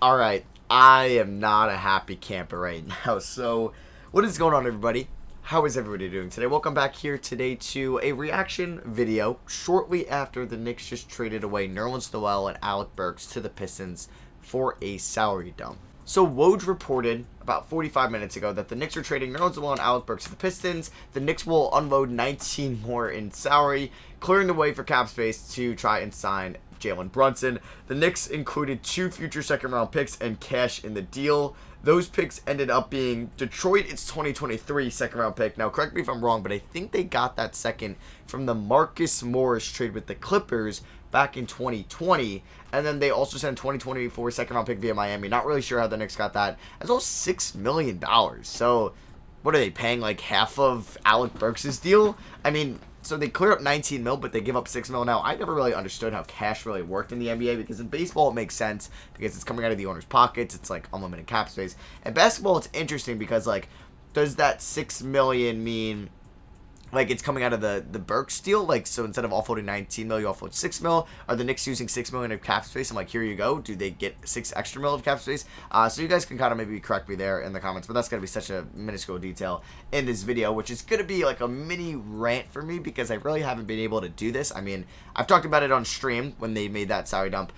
Alright, I am not a happy camper right now. So, what is going on, everybody? How is everybody doing today? Welcome back here today to a reaction video shortly after the Knicks just traded away Nerlens Noel and Alec Burks to the Pistons for a salary dump. So, Woj reported about 45 minutes ago that the Knicks are trading Nerlens Noel and Alec Burks to the Pistons. The Knicks will unload 19 more in salary, clearing the way for cap space to try and sign Jalen Brunson. The Knicks included 2 future second-round picks and cash in the deal. Those picks ended up being Detroit, its 2023 second-round pick. Now, correct me if I'm wrong, but I think they got that second from the Marcus Morris trade with the Clippers back in 2020. And then they also sent 2024 second-round pick via Miami. Not really sure how the Knicks got that. As well as $6 million. So, what are they paying, like half of Alec Burks' deal? I mean, so they clear up 19 mil, but they give up 6 mil now. I never really understood how cash really worked in the NBA, because in baseball it makes sense because it's coming out of the owner's pockets. It's like unlimited cap space. And basketball, it's interesting because, like, does that 6 million mean like it's coming out of the Burks deal? Like, so instead of offloading 19 mil, you offload 6 mil. Are the Knicks using 6 million of cap space? I'm like, here you go. Do they get 6 extra mil of cap space? So you guys can kind of maybe correct me there in the comments, but that's going to be such a minuscule detail in this video, which is going to be like a mini rant for me because I really haven't been able to do this. I mean, I've talked about it on stream when they made that salary dump,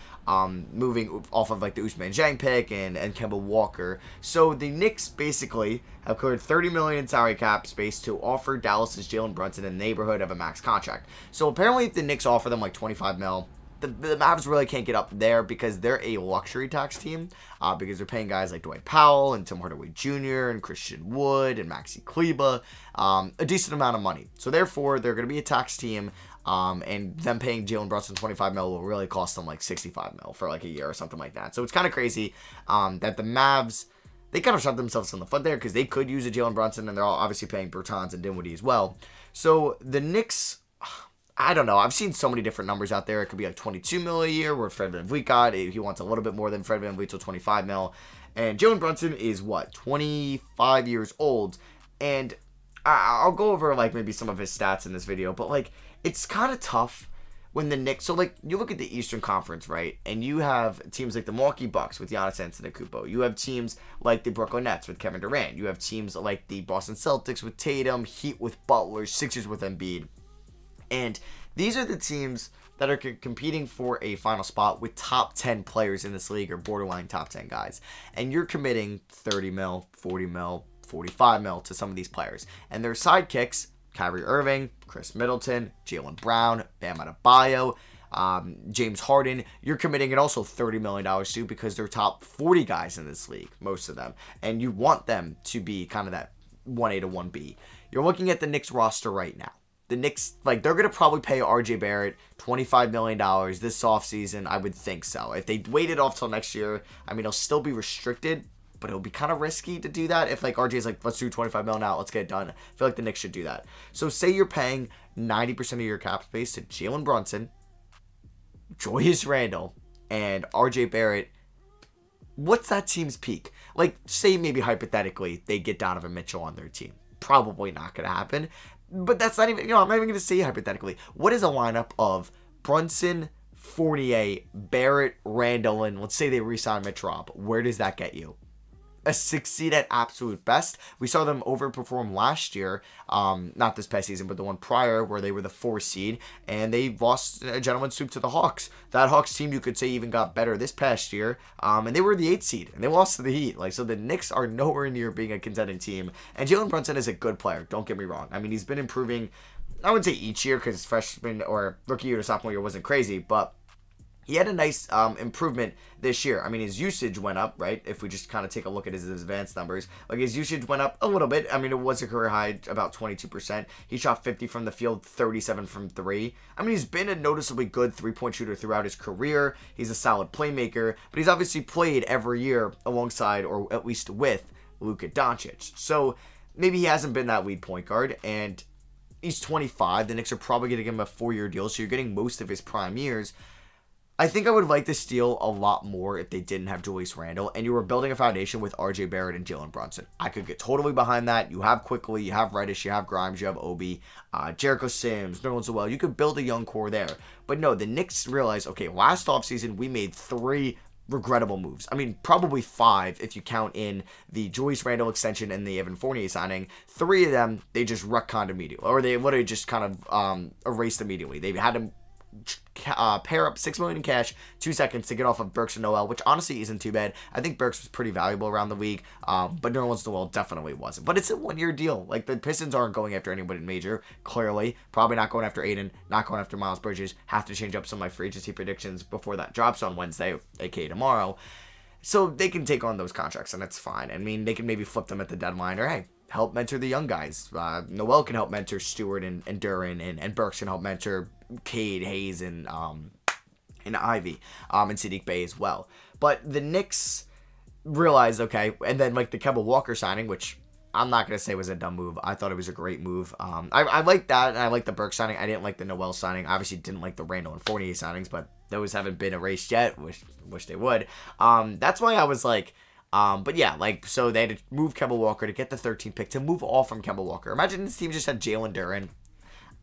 moving off of like the Usman Jang pick and Kemba Walker. So the Knicks basically have cleared 30 million salary cap space to offer Dallas's Jalen Brunson in the neighborhood of a max contract. So apparently if the Knicks offer them like 25 mil, the Mavs really can't get up there because they're a luxury tax team, because they're paying guys like Dwight Powell and Tim Hardaway Jr. and Christian Wood and Maxi Kleber a decent amount of money. So therefore, they're going to be a tax team, and them paying Jalen Brunson 25 mil will really cost them like 65 mil for like a year or something like that. So it's kind of crazy that the Mavs, they kind of shot themselves in the foot there because they could use a Jalen Brunson, and they're all obviously paying Bertans and Dinwiddie as well. So the Knicks, I don't know. I've seen so many different numbers out there. It could be like 22 mil a year where Fred VanVleet got. He wants a little bit more than Fred VanVleet, so 25 mil. And Jalen Brunson is what, 25 years old. And I'll go over like maybe some of his stats in this video, but like it's kind of tough when the Knicks, so like you look at the Eastern Conference, right? And you have teams like the Milwaukee Bucks with Giannis Antetokounmpo. You have teams like the Brooklyn Nets with Kevin Durant. You have teams like the Boston Celtics with Tatum, Heat with Butler, Sixers with Embiid. And these are the teams that are competing for a final spot with top 10 players in this league or borderline top 10 guys. And you're committing 30 mil, 40 mil, 45 mil to some of these players. And their sidekicks, Kyrie Irving, Chris Middleton, Jaylen Brown, Bam Adebayo, James Harden, you're committing it also $30 million to because they're top 40 guys in this league, most of them. And you want them to be kind of that 1A to 1B. You're looking at the Knicks roster right now. The Knicks, like, they're going to probably pay RJ Barrett $25 million this offseason. I would think so. If they waited off till next year, I mean, he'll still be restricted, but it'll be kind of risky to do that. If, like, RJ's like, let's do 25 mil now, let's get it done. I feel like the Knicks should do that. So, say you're paying 90% of your cap space to Jalen Brunson, Julius Randle, and RJ Barrett. What's that team's peak? Like, say maybe hypothetically they get Donovan Mitchell on their team. Probably not going to happen. But that's not even, I'm not even going to say hypothetically. What is a lineup of Brunson, Fournier, Barrett, Randall, and let's say they re-sign Mitch Rob? Where does that get you? A 6 seed at absolute best. We saw them overperform last year, not this past season, but the one prior where they were the 4 seed, and they lost a gentleman's sweep to the Hawks. That Hawks team, you could say, even got better this past year, and they were the 8 seed, and they lost to the Heat. Like, so the Knicks are nowhere near being a contending team, and Jalen Brunson is a good player, don't get me wrong. I mean, he's been improving, I wouldn't say each year, because freshman or rookie year to sophomore year wasn't crazy, but he had a nice improvement this year. I mean, his usage went up, right? If we just kind of take a look at his advanced numbers. Like, his usage went up a little bit. I mean, it was a career high, about 22%. He shot 50 from the field, 37 from 3. I mean, he's been a noticeably good three-point shooter throughout his career. He's a solid playmaker. But he's obviously played every year alongside, or at least with, Luka Doncic. So, maybe he hasn't been that lead point guard. And he's 25. The Knicks are probably going to give him a 4-year deal. So, you're getting most of his prime years. I think I would like this deal a lot more if they didn't have Julius Randle and you were building a foundation with RJ Barrett and Jalen Brunson. I could get totally behind that. You have Quickly, you have Reddish, you have Grimes, you have Obi, Jericho Sims, Nerlens Noel. You could build a young core there. But no, the Knicks realized, okay, last offseason we made 3 regrettable moves. I mean, probably 5 if you count in the Julius Randle extension and the Evan Fournier signing. 3 of them, they just retconned immediately, or they literally just kind of erased immediately. They had to pair up $6 million in cash, 2 seconds to get off of Burks and Noel, which honestly isn't too bad. I think Burks was pretty valuable around the league, but Nerlens Noel definitely wasn't. But it's a 1-year deal. Like, the Pistons aren't going after anybody major, clearly. Probably not going after Aiden, not going after Miles Bridges. Have to change up some of my free agency predictions before that drops on Wednesday, aka tomorrow. So they can take on those contracts, and that's fine. I mean, they can maybe flip them at the deadline, or hey, help mentor the young guys. Noel can help mentor Stewart and Duran, and Burks can help mentor Cade, Hayes, and Ivy, and Sadiq Bey as well. But the Knicks realized, okay, and then like the Kemba Walker signing, which I'm not going to say was a dumb move. I thought it was a great move. I like that, and I like the Burks signing. I didn't like the Noel signing. Obviously didn't like the Randall and Fournier signings, but those haven't been erased yet. Wish they would. That's why I was like, but yeah, like, so they had to move Kemba Walker to get the 13th pick to move off from Kemba Walker. Imagine this team just had Jalen Duran.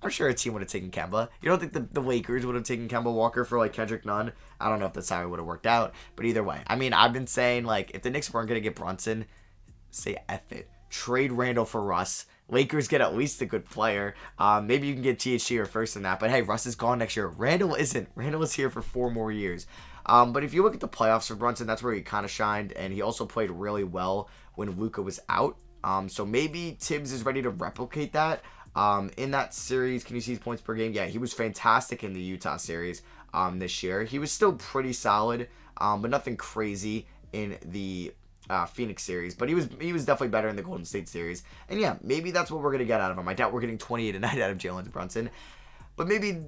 I'm sure a team would have taken Kemba. You don't think the Lakers would have taken Kemba Walker for, like, Kendrick Nunn? I don't know if that's how it would have worked out. But either way, I mean, I've been saying, like, if the Knicks weren't going to get Brunson, say F it. Trade Randall for Russ. Lakers get at least a good player. Maybe you can get THT or first in that. But, hey, Russ is gone next year. Randall isn't. Randall is here for 4 more years. But if you look at the playoffs for Brunson, that's where he kind of shined. And he also played really well when Luka was out. So maybe Tibbs is ready to replicate that. In that series, can you see his points per game? Yeah, he was fantastic in the Utah series this year. He was still pretty solid, but nothing crazy in the Phoenix series. But he was definitely better in the Golden State series. And yeah, maybe that's what we're going to get out of him. I doubt we're getting 28 a night out of Jalen Brunson. But maybe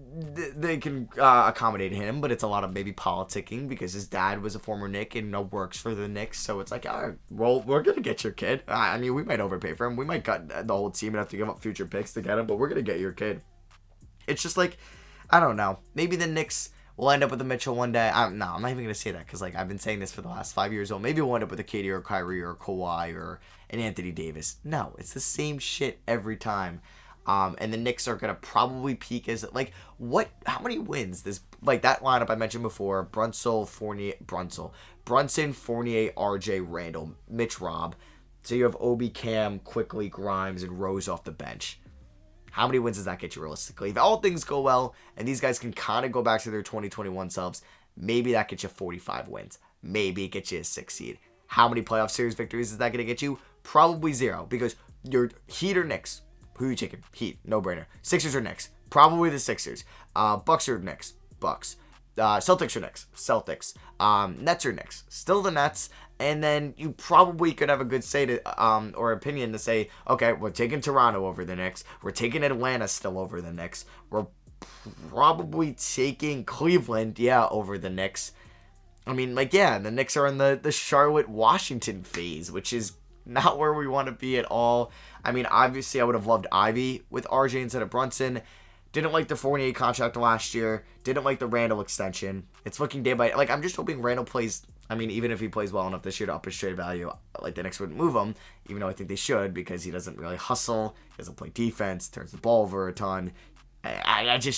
they can accommodate him, but it's a lot of maybe politicking because his dad was a former Knick and works for the Knicks. So it's like, all right, well, we're going to get your kid. I mean, we might overpay for him. We might cut the whole team and have to give up future picks to get him, but we're going to get your kid. It's just like, I don't know. Maybe the Knicks will end up with a Mitchell one day. No, I'm not even going to say that because, like, I've been saying this for the last 5 years. Well, maybe we'll end up with a KD or a Kyrie or a Kawhi or an Anthony Davis. No, it's the same shit every time. And the Knicks are going to probably peak as, like, how many wins? Like, that lineup I mentioned before, Brunson, Fournier, RJ, Randall, Mitch, Rob. So you have Obi, Cam, Quickly, Grimes, and Rose off the bench. How many wins does that get you realistically? If all things go well, and these guys can kind of go back to their 2021 selves, maybe that gets you 45 wins. Maybe it gets you a 6 seed. How many playoff series victories is that going to get you? Probably 0, because you're Heat or Knicks. Who are you taking? Heat. No-brainer. Sixers or Knicks? Probably the Sixers. Bucks or Knicks? Bucks. Celtics or Knicks? Celtics. Nets or Knicks? Still the Nets. And then you probably could have a good say to, or opinion to say, okay, we're taking Toronto over the Knicks. We're taking Atlanta still over the Knicks. We're probably taking Cleveland, yeah, over the Knicks. I mean, like, yeah, the Knicks are in the Charlotte-Washington phase, which is not where we want to be at all. I mean, obviously, I would have loved Ivy with RJ instead of Brunson. Didn't like the Fournier contract last year. Didn't like the Randall extension. It's looking day by day. Like, I'm just hoping Randall plays. I mean, even if he plays well enough this year to up his trade value, like, the Knicks wouldn't move him, even though I think they should, because he doesn't really hustle. He doesn't play defense. Turns the ball over a ton.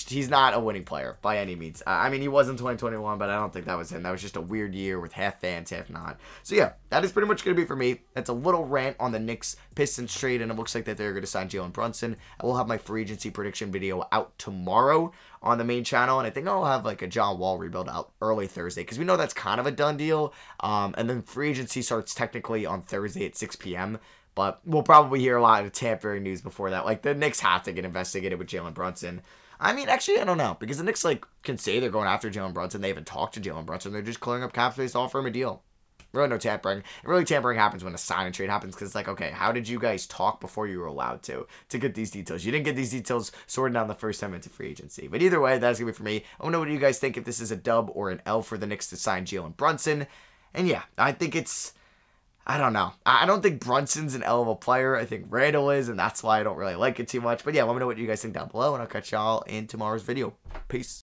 He's not a winning player by any means. I mean, he was in 2021, but I don't think that was him. That was just a weird year with half fans, half not. So yeah, that is pretty much going to be for me. That's a little rant on the Knicks-Pistons trade, and it looks like that they're going to sign Jalen Brunson. I will have my free agency prediction video out tomorrow on the main channel, and I think I'll have like a John Wall rebuild out early Thursday, because we know that's kind of a done deal. And then free agency starts technically on Thursday at 6 p.m., but we'll probably hear a lot of tampering news before that. Like, the Knicks have to get investigated with Jalen Brunson. I mean, actually, I don't know. Because the Knicks, like, can say they're going after Jalen Brunson. They haven't talked to Jalen Brunson. They're just clearing up cap space to offer him a deal. Really no tampering. And really, tampering happens when a sign and trade happens. Because it's like, okay, how did you guys talk before you were allowed to get these details? You didn't get these details sorted out the first time into free agency. But either way, that's going to be for me. I want to know what you guys think, if this is a dub or an L for the Knicks to sign Jalen Brunson. And yeah, I think it's... I don't know. I don't think Brunson's an L of a player. I think Randall is, and that's why I don't really like it too much. But yeah, let me know what you guys think down below, and I'll catch y'all in tomorrow's video. Peace.